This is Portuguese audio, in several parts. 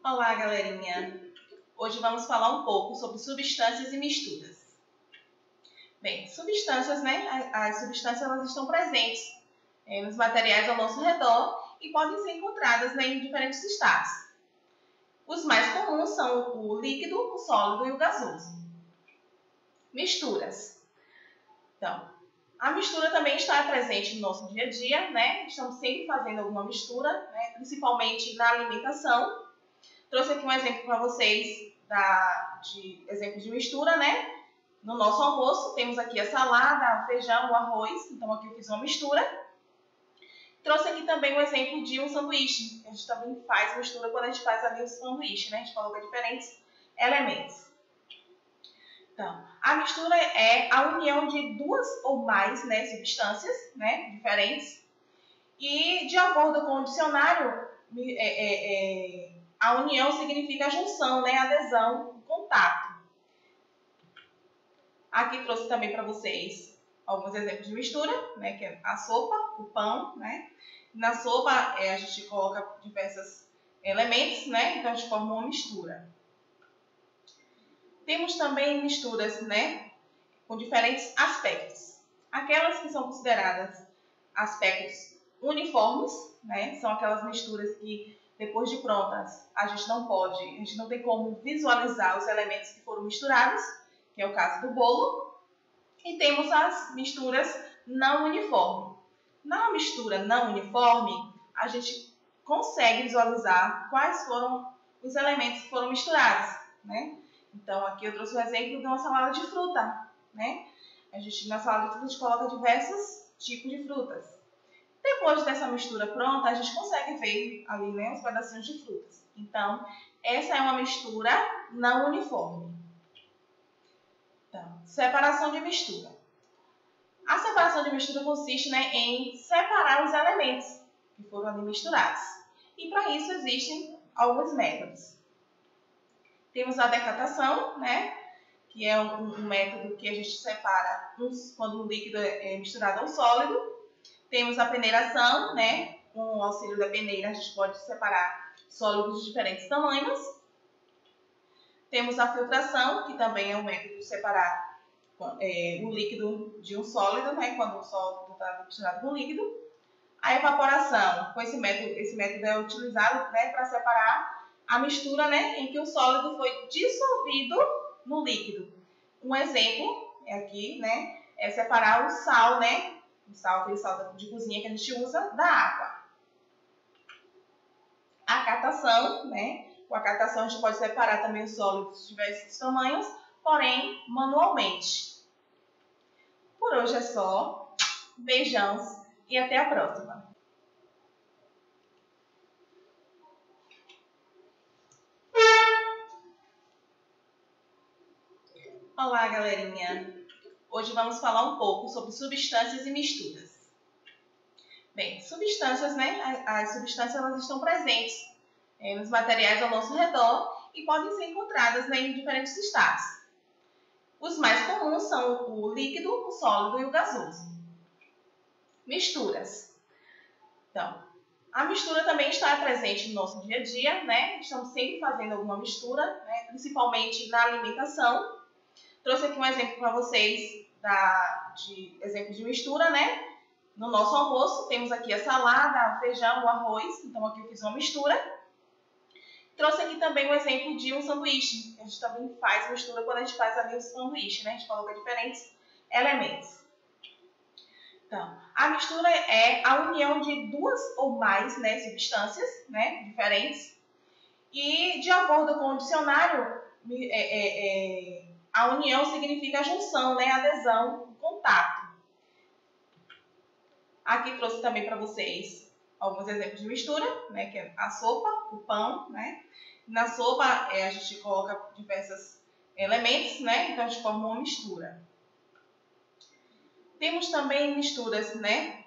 Olá, galerinha! Hoje vamos falar um pouco sobre substâncias e misturas. Bem, substâncias, né? As substâncias elas estão presentes nos materiais ao nosso redor e podem ser encontradas, né, em diferentes estados. Os mais comuns são o líquido, o sólido e o gasoso. Misturas. Então, a mistura também está presente no nosso dia a dia, né? Estamos sempre fazendo alguma mistura, né? Principalmente na alimentação. Trouxe aqui um exemplo para vocês exemplo de mistura, né? No nosso almoço, temos aqui a salada, o feijão, o arroz. Então, aqui eu fiz uma mistura. Trouxe aqui também um exemplo de um sanduíche. A gente também faz mistura quando a gente faz ali o sanduíche, né? A gente coloca diferentes elementos. Então, a mistura é a união de duas ou mais, né, substâncias, né, diferentes. E, de acordo com o dicionário, a união significa a junção, né, a adesão, o contato. Aqui trouxe também para vocês alguns exemplos de mistura, né, que é a sopa, o pão, né. Na sopa a gente coloca diversos elementos, né, então a gente forma uma mistura. Temos também misturas, né, com diferentes aspectos. Aquelas que são consideradas aspectos uniformes, né, são aquelas misturas que depois de prontas a gente não tem como visualizar os elementos que foram misturados, que é o caso do bolo. E temos as misturas não uniformes. Na mistura não uniforme, a gente consegue visualizar quais foram os elementos que foram misturados, né? Então, aqui eu trouxe um exemplo de uma salada de fruta, né? Na salada de fruta a gente coloca diversos tipos de frutas. Depois dessa mistura pronta, a gente consegue ver ali, né, os pedacinhos de frutas. Então, essa é uma mistura não uniforme. Então, separação de mistura. A separação de mistura consiste, né, em separar os elementos que foram ali misturados. E para isso existem alguns métodos. Temos a decatação, né, que é um método que a gente separa quando um líquido é misturado a um sólido. Temos a peneiração, né, com o auxílio da peneira a gente pode separar sólidos de diferentes tamanhos. Temos a filtração, que também é um método de separar o líquido de um sólido, né, quando o sólido está misturado com o líquido. A evaporação, esse método é utilizado, né, para separar a mistura, né, em que o sólido foi dissolvido no líquido. Um exemplo aqui, né, é separar o sal, né, aquele sal de cozinha que a gente usa, da água. A catação, né, com a catação a gente pode separar também os sólidos de diversos tamanhos, porém manualmente. Por hoje é só. Beijão e até a próxima. Olá, galerinha! Hoje vamos falar um pouco sobre substâncias e misturas. Bem, substâncias, né? As substâncias elas estão presentes nos materiais ao nosso redor e podem ser encontradas, né, em diferentes estados. Os mais comuns são o líquido, o sólido e o gasoso. Misturas. Então, a mistura também está presente no nosso dia a dia, né? Estamos sempre fazendo alguma mistura, né, principalmente na alimentação. Trouxe aqui um exemplo para vocês exemplo de mistura, né? No nosso almoço, temos aqui a salada, o feijão, o arroz. Então, aqui eu fiz uma mistura. Trouxe aqui também um exemplo de um sanduíche. A gente também faz mistura quando a gente faz ali o sanduíche, né? A gente coloca diferentes elementos. Então, a mistura é a união de duas ou mais, né, substâncias, né, diferentes. E, de acordo com o dicionário, a união significa a junção, né, a adesão, o contato. Aqui trouxe também para vocês alguns exemplos de mistura, né, que é a sopa, o pão, né. Na sopa a gente coloca diversos elementos, né, então a gente forma uma mistura. Temos também misturas, né,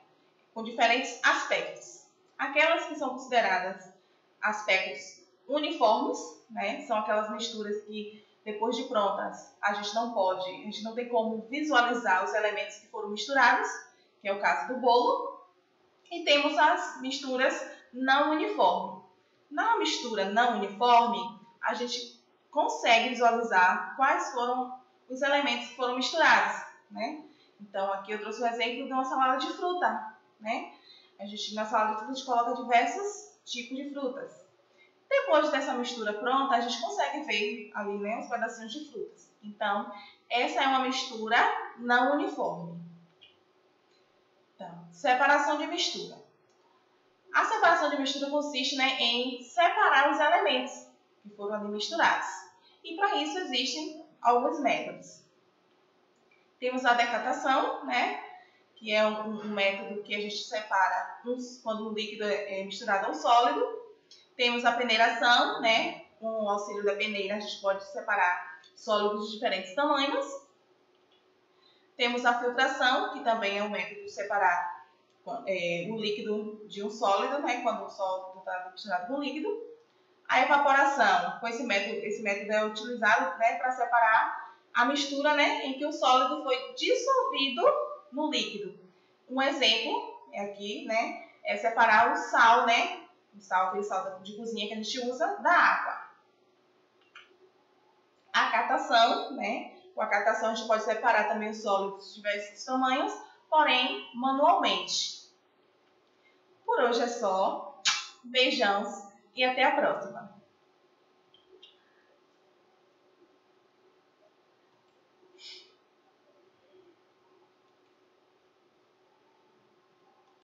com diferentes aspectos. Aquelas que são consideradas aspectos uniformes, né, são aquelas misturas que depois de prontas a gente não tem como visualizar os elementos que foram misturados, que é o caso do bolo. E temos as misturas não uniformes. Na mistura não uniforme, a gente consegue visualizar quais foram os elementos que foram misturados, né? Então, aqui eu trouxe um exemplo de uma salada de fruta, né? Na salada de fruta, a gente coloca diversos tipos de frutas. Depois dessa mistura pronta, a gente consegue ver ali, né, os pedacinhos de frutas. Então, essa é uma mistura não uniforme. Então, separação de mistura. A separação de mistura consiste, né, em separar os elementos que foram ali misturados. E para isso existem alguns métodos. Temos a decatação, né, que é um método que a gente separa quando um líquido é misturado a um sólido. Temos a peneiração, né, com o auxílio da peneira a gente pode separar sólidos de diferentes tamanhos. Temos a filtração, que também é um método de separar o líquido de um sólido, né, quando o sólido está misturado com o líquido. A evaporação, com esse método é utilizado, né, para separar a mistura, né, em que o sólido foi dissolvido no líquido. Um exemplo aqui, né, é separar o sal, né, aquele sal de cozinha que a gente usa, da água. A catação, né, com a catação a gente pode separar também os sólidos de diversos tamanhos, porém manualmente. Por hoje é só. Beijão e até a próxima!